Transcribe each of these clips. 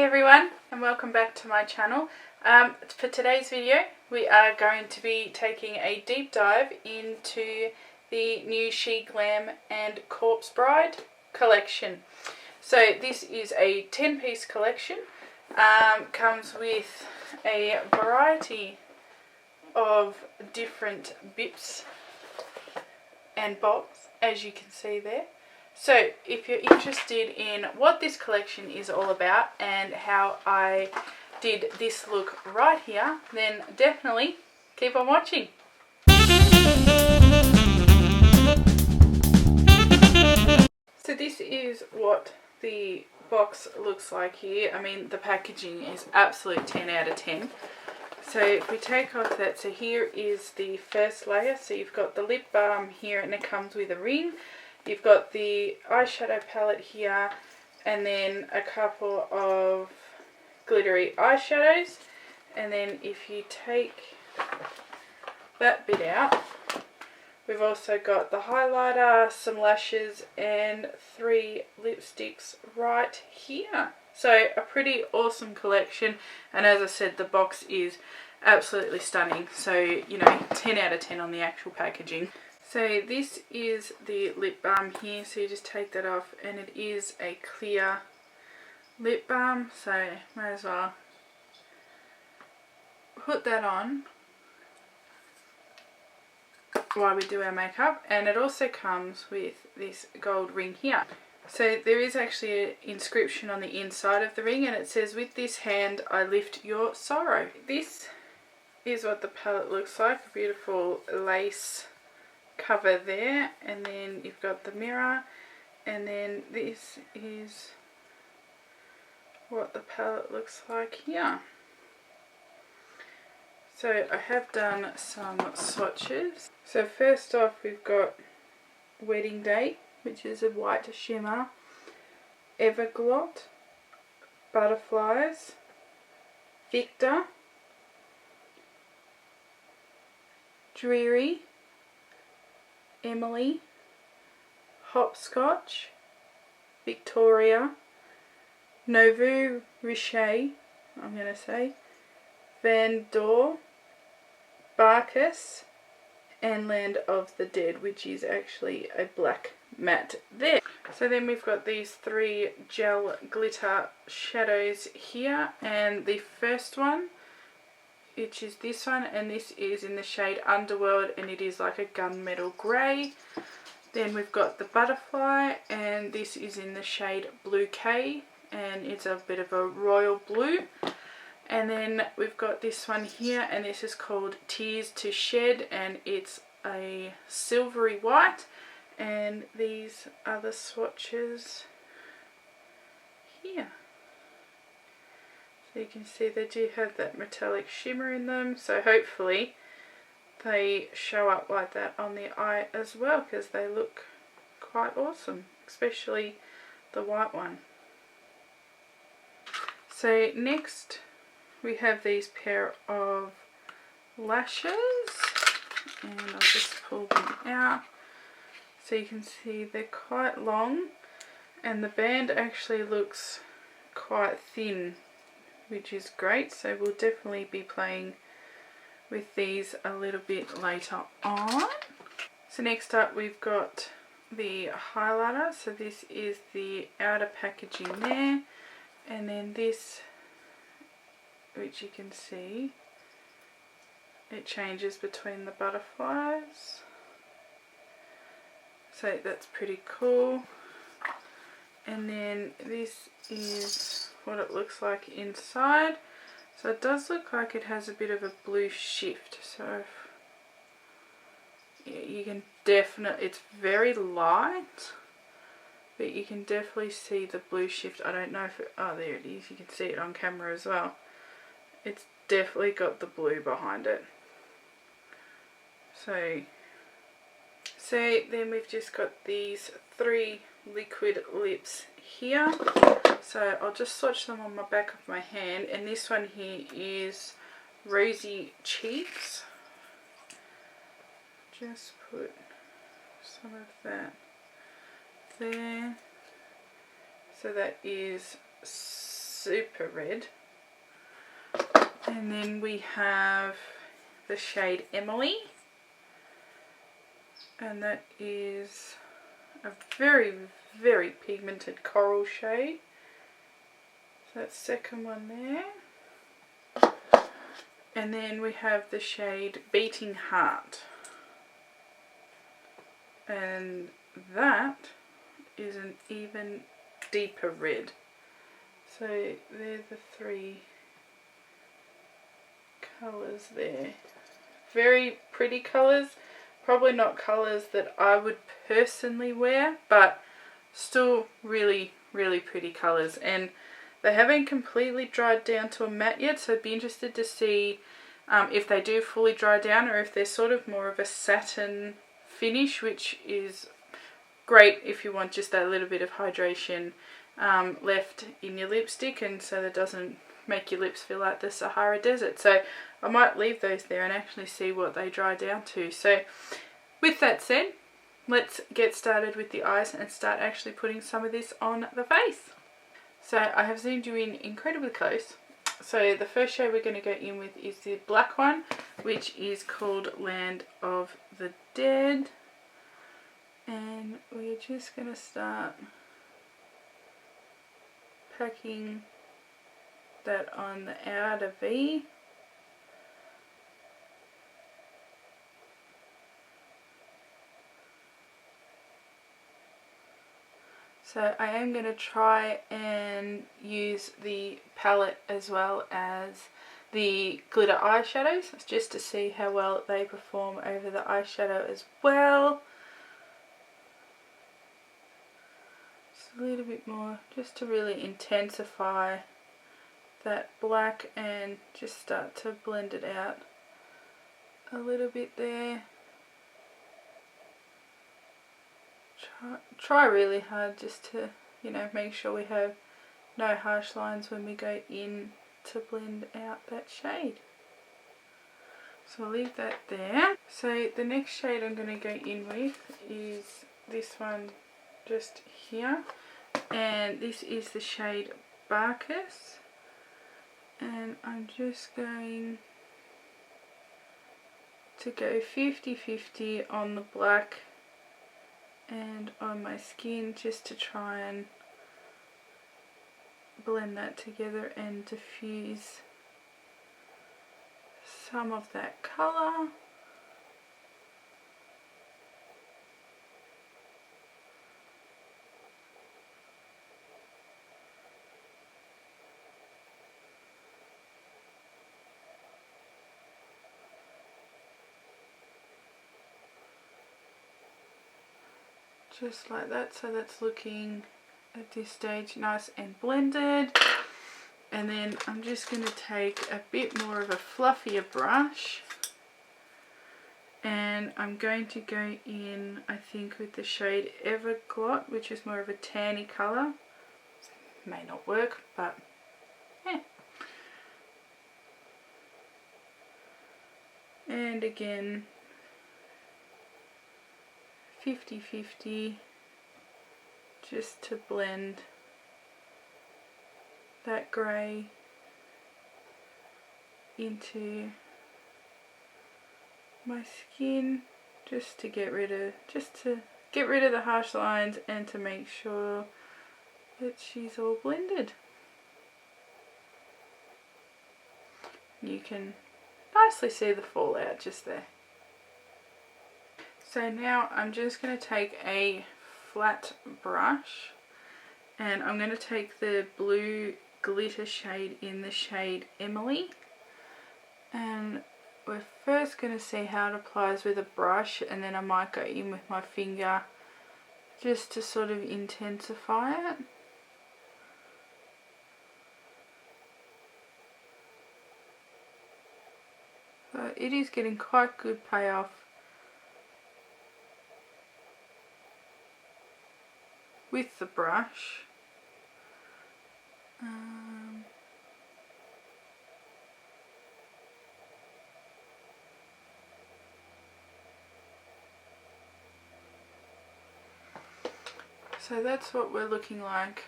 everyone, and welcome back to my channel. For today's video we are going to be taking a deep dive into the new Sheglam and Corpse Bride collection. So this is a 10-piece collection, comes with a variety of different bips and bobs, as you can see there. So if you're interested in what this collection is all about and how I did this look right here, then definitely keep on watching. So this is what the box looks like here. I mean, the packaging is absolute 10 out of 10. So if we take off that, so here is the first layer. So you've got the lip balm here and it comes with a ring. You've got the eyeshadow palette here and then a couple of glittery eyeshadows. And then if you take that bit out, we've also got the highlighter, some lashes and 3 lipsticks right here. So a pretty awesome collection, and as I said, the box is absolutely stunning. So, you know, 10 out of 10 on the actual packaging. So this is the lip balm here, so you just take that off and it is a clear lip balm, so might as well put that on while we do our makeup. And it also comes with this gold ring here. So there is actually an inscription on the inside of the ring and it says, "With this hand I lift your sorrow." This is what the palette looks like, a beautiful lace cover there, and then you've got the mirror, and then this is what the palette looks like here. So I have done some swatches. So first off we've got Wedding Date, which is a white shimmer, Everglot, Butterflies, Victor, Dreary, Emily, Hopscotch, Victoria, Nouveau Riche, I'm going to say, Van Dor, Barkus, and Land of the Dead, which is actually a black matte there. So then we've got these 3 gel glitter shadows here, and the first one, which is this one, and this is in the shade Underworld, and it is like a gunmetal grey. Then we've got the Butterfly, and this is in the shade Blue K, and it's a bit of a royal blue. And then we've got this one here, and this is called Tears to Shed, and it's a silvery white. And these are the swatches here. So you can see they do have that metallic shimmer in them, so hopefully they show up like that on the eye as well, because they look quite awesome, especially the white one. So next we have these pair of lashes, and I'll just pull them out. So you can see they're quite long, and the band actually looks quite thin, which is great. So we'll definitely be playing with these a little bit later on. So next up we've got the highlighter. So this is the outer packaging there, and then this, which you can see, it changes between the butterflies. So that's pretty cool. And then this is what it looks like inside. So it does look like it has a bit of a blue shift. So yeah, you can definitely, it's very light, but you can definitely see the blue shift. I don't know if it, oh there it is, you can see it on camera as well. It's definitely got the blue behind it. So then we've just got these 3 liquid lips here. So I'll just swatch them on my back of my hand, and this one here is Rosy Cheeks. Just put some of that there. So that is super red. And then we have the shade Emily, and that is a very, very pigmented coral shade. So that's the second one there. And then we have the shade Beating Heart, and that is an even deeper red. So they're the three colours there. Very pretty colours. Probably not colours that I would personally wear, but still really, really pretty colours. And they haven't completely dried down to a matte yet, so I'd be interested to see if they do fully dry down, or if they're sort of more of a satin finish, which is great if you want just that little bit of hydration left in your lipstick, and so that doesn't make your lips feel like the Sahara Desert. So I might leave those there and actually see what they dry down to. So with that said, let's get started with the eyes and start actually putting some of this on the face. So I have zoomed you in incredibly close. So the first shade we're going to go in with is the black one, which is called Land of the Dead. And we're just going to start packing that on the outer V. So I am going to try and use the palette as well as the glitter eyeshadows, just to see how well they perform over the eyeshadow as well. Just a little bit more, just to really intensify that black and just start to blend it out a little bit there. Try really hard just to, you know, make sure we have no harsh lines when we go in to blend out that shade. So I'll leave that there. So the next shade I'm going to go in with is this one just here, and this is the shade Barkus, and I'm just going to go 50-50 on the black and on my skin, just to try and blend that together and diffuse some of that colour. Just like that, so that's looking at this stage nice and blended. And then I'm just going to take a bit more of a fluffier brush, and I'm going to go in, I think, with the shade Everglot, which is more of a tanny colour. May not work, but yeah. And again, 50-50, just to blend that grey into my skin, just to get rid of the harsh lines and to make sure that she's all blended. You can nicely see the fallout just there. So now I'm just going to take a flat brush, and I'm going to take the blue glitter shade in the shade Emily, and we're first going to see how it applies with a brush, and then I might go in with my finger just to sort of intensify it. So it is getting quite good payoff with the brush. So that's what we're looking like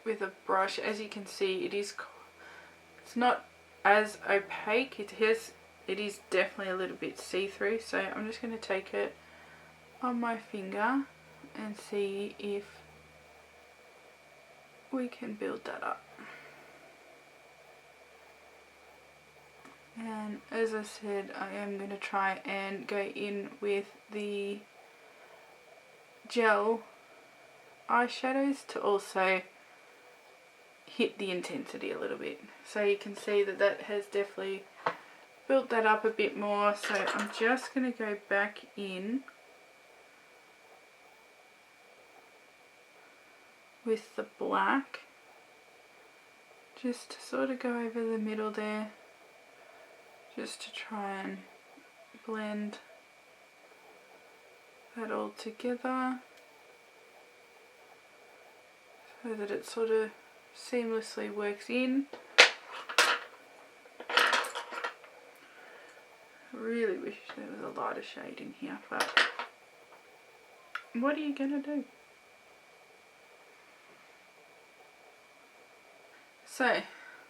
with a brush. As you can see, it's not as opaque. It is definitely a little bit see-through, so I'm just going to take it on my finger and see if we can build that up. And as I said, I am going to try and go in with the gel eyeshadows to also hit the intensity a little bit. So you can see that that has definitely built that up a bit more. So I'm just going to go back in with the black, just to sort of go over the middle there, just to try and blend that all together so that it sort of seamlessly works in. I really wish there was a lighter shade in here, but what are you gonna do? So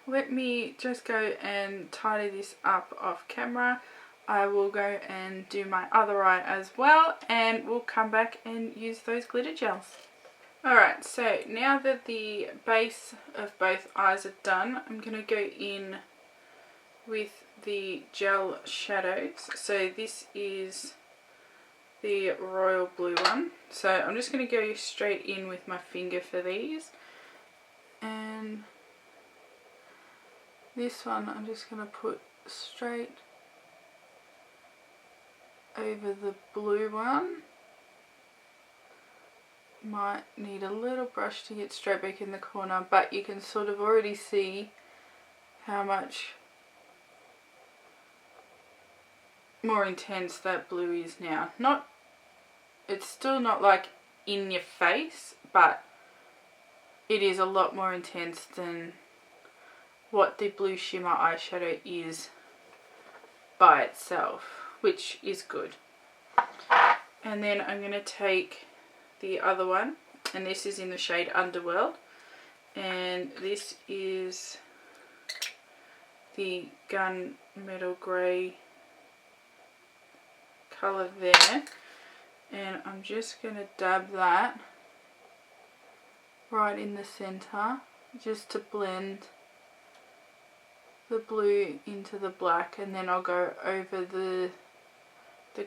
let me just go and tidy this up off camera. I will go and do my other eye as well, and we'll come back and use those glitter gels. Alright, so now that the base of both eyes are done, I'm going to go in with the gel shadows. So this is the royal blue one. So I'm just going to go straight in with my finger for these. And this one I'm just going to put straight over the blue one. Might need a little brush to get straight back in the corner, but you can sort of already see how much more intense that blue is now. It's still not like in your face, but it is a lot more intense than what the blue shimmer eyeshadow is by itself, which is good. And then I'm going to take the other one, and this is in the shade Underworld, and this is the gunmetal grey colour there, and I'm just going to dab that right in the centre just to blend the blue into the black, and then I'll go over the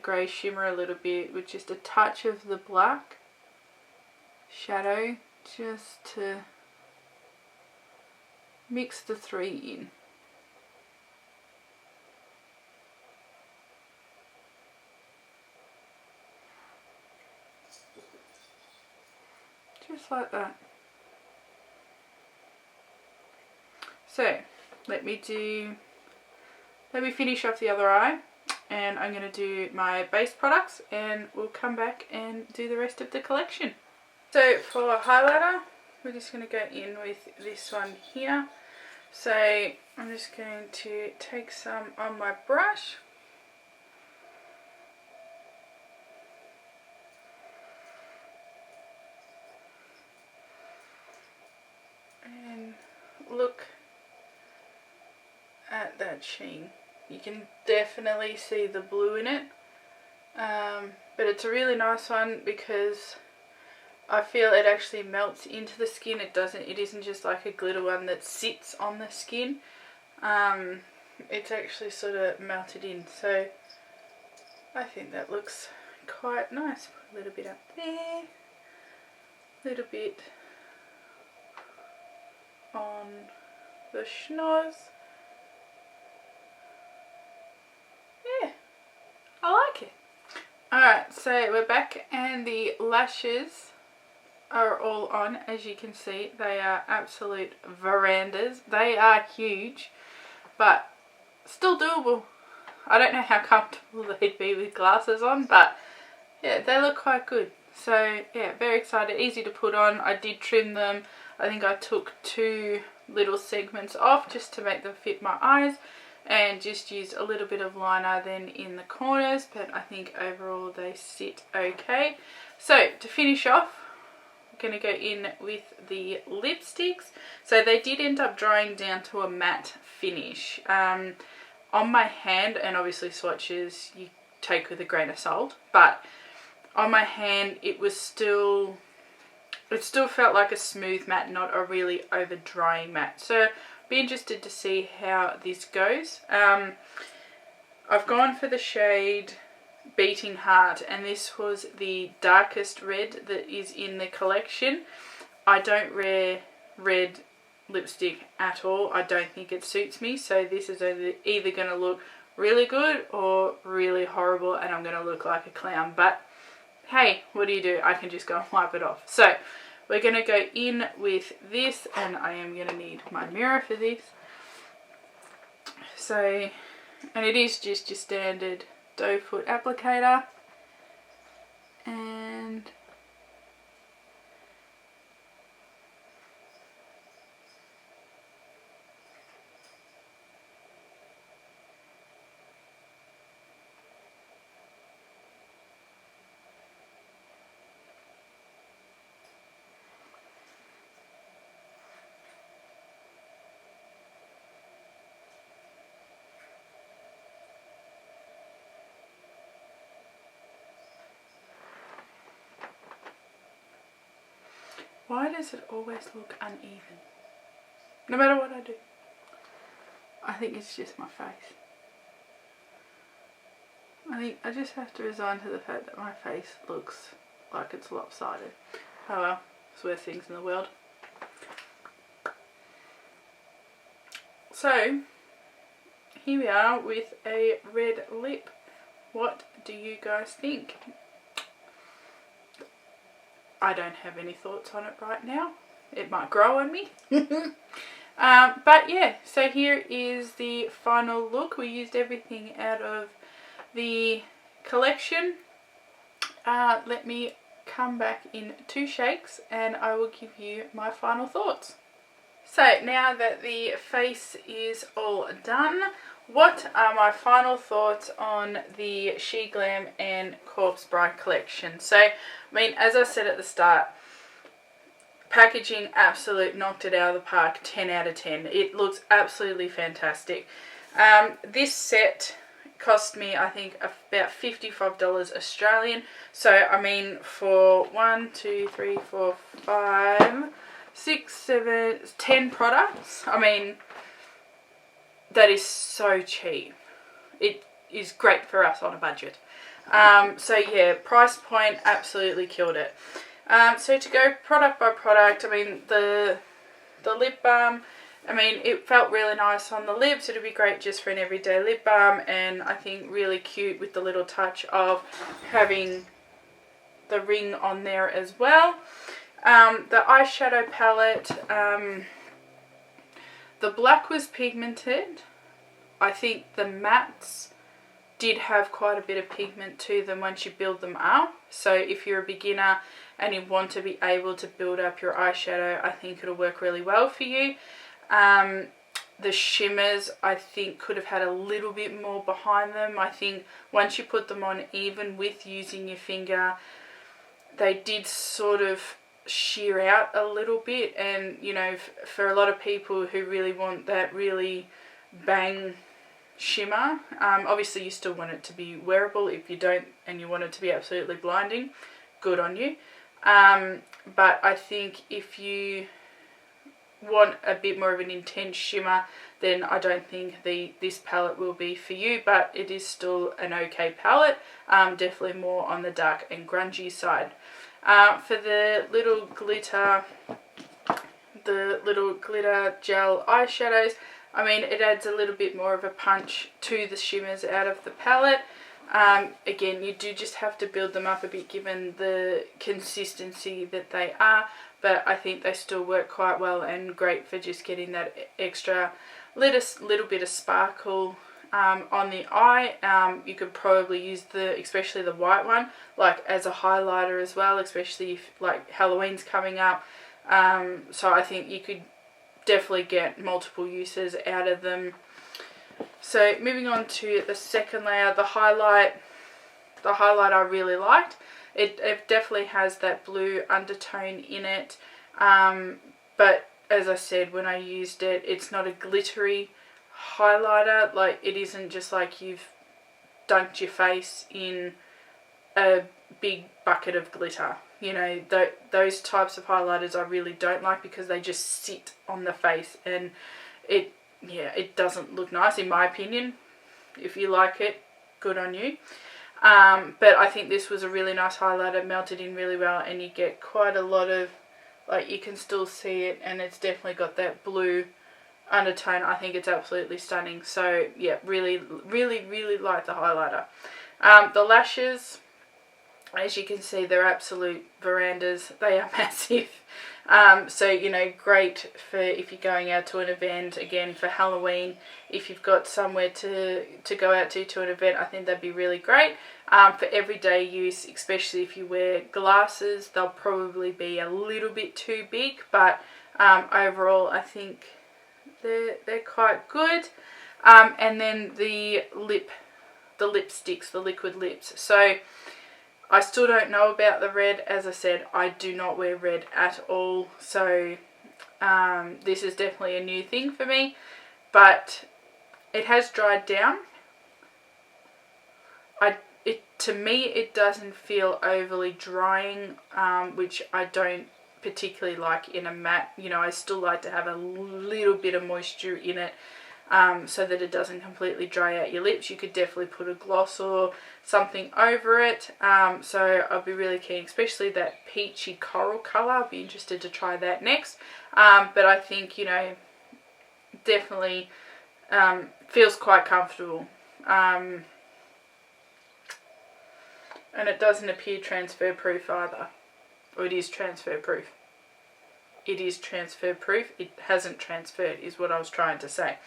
grey shimmer a little bit with just a touch of the black shadow, just to mix the three in. Just like that. So let me finish off the other eye, and I'm going to do my base products, and we'll come back and do the rest of the collection. So for highlighter, we're just going to go in with this one here. So I'm just going to take some on my brush. And look at that sheen. You can definitely see the blue in it, but it's a really nice one because I feel it actually melts into the skin. It isn't just like a glitter one that sits on the skin. It's actually sort of melted in, so I think that looks quite nice. Put a little bit up there, a little bit on the schnoz. Yeah, I like it. Alright, so we're back, and the lashes are all on. As you can see, they are absolute verandas. They are huge, but still doable. I don't know how comfortable they'd be with glasses on, but yeah, they look quite good. So yeah, very excited. Easy to put on. I did trim them. I think I took 2 little segments off just to make them fit my eyes, and just used a little bit of liner then in the corners, but I think overall they sit okay. So to finish off, going to go in with the lipsticks. So they did end up drying down to a matte finish. On my hand, and obviously swatches you take with a grain of salt, but on my hand it still felt like a smooth matte, not a really over drying matte. So be interested to see how this goes. I've gone for the shade Beating Heart, and this was the darkest red that is in the collection. I don't wear red lipstick at all. I don't think it suits me, so this is either going to look really good or really horrible, and I'm going to look like a clown. But hey, what do? I can just go and wipe it off. So we're going to go in with this, and I am going to need my mirror for this. So, and it is just your standard doe foot applicator, and why does it always look uneven? No matter what I do. I think it's just my face. I think I just have to resign to the fact that my face looks like it's lopsided. Oh well, it's worse things in the world. So, here we are with a red lip. What do you guys think? I don't have any thoughts on it right now. It might grow on me. But yeah, so here is the final look. We used everything out of the collection. Let me come back in 2 shakes and I will give you my final thoughts. So now that the face is all done, what are my final thoughts on the Sheglam and Corpse Bride collection? So, I mean, as I said at the start, packaging absolute knocked it out of the park, 10 out of 10. It looks absolutely fantastic. This set cost me, I think, about $55 Australian. So, I mean, for 1, 2, 3, 4, 5, 6, 7, 10 products, I mean, that is so cheap. It is great for us on a budget. So yeah, price point absolutely killed it. So to go product by product, I mean the lip balm, I mean it felt really nice on the lips. It'd be great just for an everyday lip balm, and I think really cute with the little touch of having the ring on there as well. The eyeshadow palette, the black was pigmented. I think the mattes did have quite a bit of pigment to them once you build them up. So if you're a beginner and you want to be able to build up your eyeshadow, I think it'll work really well for you. The shimmers, I think, could have had a little bit more behind them. I think once you put them on, even with using your finger, they did sort of sheer out a little bit, and you know, for a lot of people who really want that really bang shimmer, obviously you still want it to be wearable. If you don't and you want it to be absolutely blinding, good on you. But I think if you want a bit more of an intense shimmer, then I don't think this palette will be for you, but it is still an okay palette. Definitely more on the dark and grungy side. For the little glitter gel eyeshadows, I mean, it adds a little bit more of a punch to the shimmers out of the palette. Again, you do just have to build them up a bit given the consistency that they are, but I think they still work quite well and great for just getting that extra little bit of sparkle on the eye. You could probably use especially the white one, like as a highlighter as well, especially if like Halloween's coming up. So I think you could definitely get multiple uses out of them. So moving on to the second layer, the highlight I really liked. it definitely has that blue undertone in it, but as I said, when I used it, it's not a glittery highlighter. Like, it isn't just like you've dunked your face in a big bucket of glitter. You know, those types of highlighters I really don't like, because they just sit on the face and it doesn't look nice, in my opinion. If you like it, good on you. But I think this was a really nice highlighter, melted in really well, and you get quite a lot of, like, you can still see it, and it's definitely got that blue undertone. I think it's absolutely stunning. So yeah, really like the highlighter. The lashes, as you can see, they're absolute verandas. They are massive. So, you know, great for if you're going out to an event, again for Halloween. If you've got somewhere to go out to an event, I think that'd be really great. For everyday use, especially if you wear glasses, they'll probably be a little bit too big, but overall I think they're quite good. And then the lipsticks, the liquid lips. So I still don't know about the red. As I said, I do not wear red at all, so this is definitely a new thing for me, but it has dried down. To me, it doesn't feel overly drying, which I don't particularly like in a matte. You know, I still like to have a little bit of moisture in it, so that it doesn't completely dry out your lips. You could definitely put a gloss or something over it. So I'll be really keen, especially that peachy coral colour. I'll be interested to try that next. But I think, you know, definitely feels quite comfortable. And it doesn't appear transfer proof either. Or it is transfer proof. It is transfer proof. It hasn't transferred is what I was trying to say.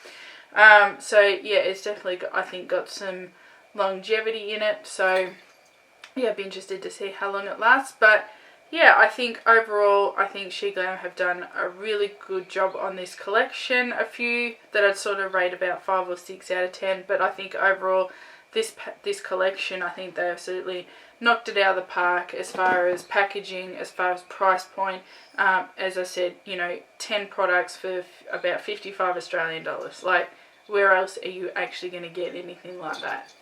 So yeah, it's definitely got, I think, got some longevity in it. So yeah, I'd be interested to see how long it lasts. But yeah, I think overall, I think Sheglam have done a really good job on this collection. A few that I'd sort of rate about 5 or 6 out of 10. But I think overall, this collection, I think they absolutely knocked it out of the park as far as packaging, as far as price point. As I said, you know, 10 products for about 55 Australian dollars. Like, where else are you actually going to get anything like that?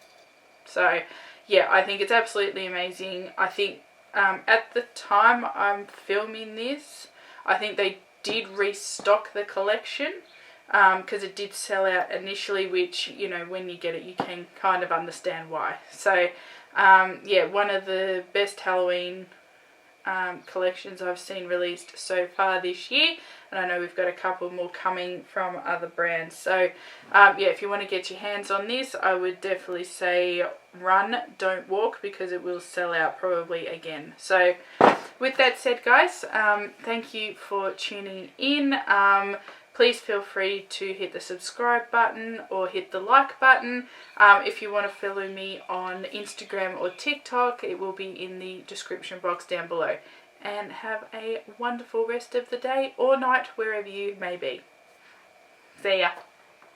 So yeah, I think it's absolutely amazing. I think at the time I'm filming this, I think they did restock the collection, because it did sell out initially, which, you know, when you get it you can kind of understand why. So yeah, one of the best Halloween collections I've seen released so far this year, and I know we've got a couple more coming from other brands. So yeah, if you want to get your hands on this, I would definitely say run, don't walk, because it will sell out probably again. So with that said, guys, thank you for tuning in. Please feel free to hit the subscribe button or hit the like button. If you want to follow me on Instagram or TikTok, it will be in the description box down below. And have a wonderful rest of the day or night, wherever you may be. See ya.